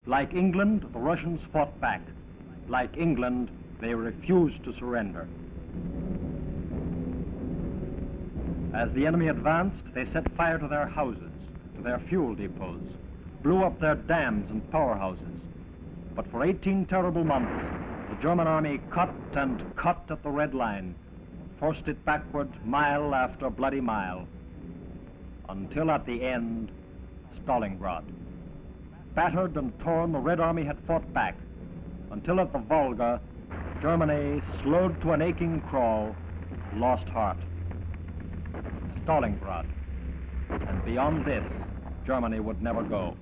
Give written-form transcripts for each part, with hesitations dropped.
Like England, the Russians fought back. Like England, they refused to surrender. As the enemy advanced, they set fire to their houses, to their fuel depots, blew up their dams and powerhouses. But for 18 terrible months, the German army cut and cut at the Red Line, forced it backward mile after bloody mile, until at the end, Stalingrad. Battered and torn, the Red Army had fought back, until at the Volga, Germany, slowed to an aching crawl, lost heart. Stalingrad. And beyond this, Germany would never go.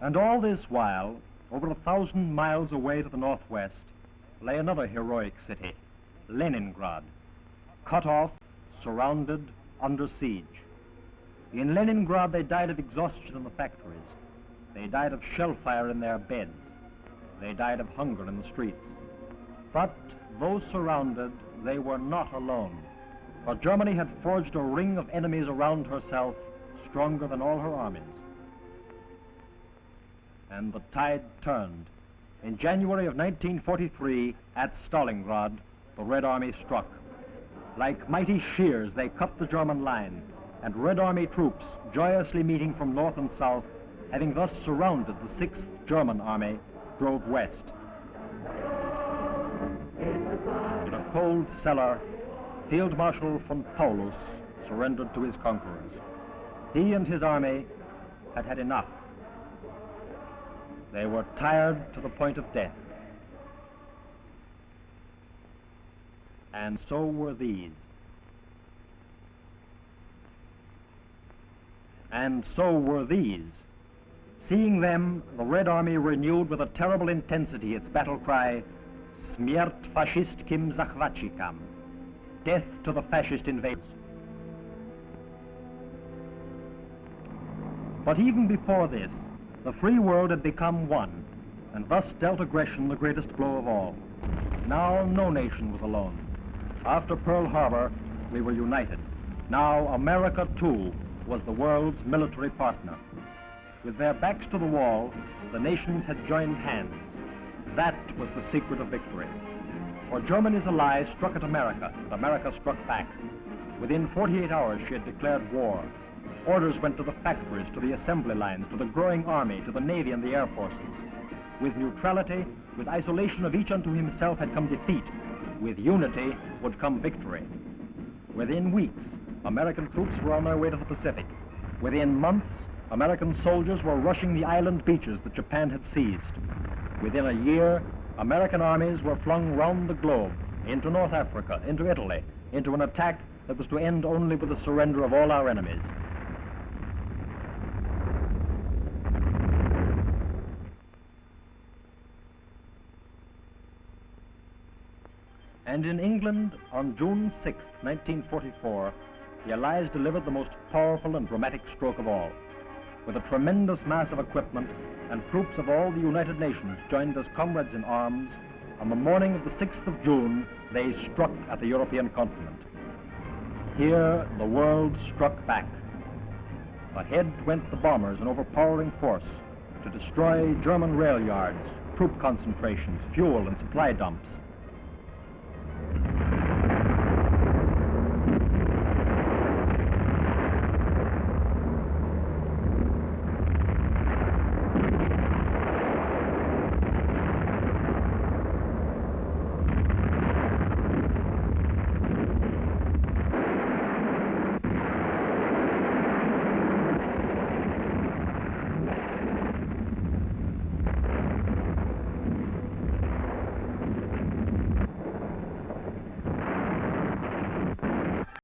And all this while, over 1,000 miles away to the northwest, lay another heroic city, Leningrad, cut off, surrounded, under siege. In Leningrad, they died of exhaustion in the factories. They died of shell fire in their beds. They died of hunger in the streets. But though surrounded, they were not alone, for Germany had forged a ring of enemies around herself, stronger than all her armies. And the tide turned. In January of 1943, at Stalingrad, the Red Army struck. Like mighty shears, they cut the German line, and Red Army troops, joyously meeting from north and south, having thus surrounded the 6th German Army, drove west. In a cold cellar, Field Marshal Paulus surrendered to his conquerors. He and his army had had enough. They were tired to the point of death. And so were these. And so were these. Seeing them, the Red Army renewed with a terrible intensity its battle cry, Śmierć fascistskim zachwatчикам, death to the fascist invaders. But even before this, the free world had become one, and thus dealt aggression the greatest blow of all. Now no nation was alone. After Pearl Harbor, we were united. Now America, too, was the world's military partner. With their backs to the wall, the nations had joined hands. That was the secret of victory. For Germany's allies struck at America, and America struck back. Within 48 hours, she had declared war. Orders went to the factories, to the assembly lines, to the growing army, to the navy and the air forces. With neutrality, with isolation of each unto himself had come defeat. With unity would come victory. Within weeks, American troops were on their way to the Pacific. Within months, American soldiers were rushing the island beaches that Japan had seized. Within a year, American armies were flung round the globe, into North Africa, into Italy, into an attack that was to end only with the surrender of all our enemies. And in England, on June 6, 1944, the Allies delivered the most powerful and dramatic stroke of all. With a tremendous mass of equipment, and troops of all the United Nations joined as comrades in arms, on the morning of the 6th of June, they struck at the European continent. Here, the world struck back. Ahead went the bombers in overpowering force to destroy German rail yards, troop concentrations, fuel and supply dumps,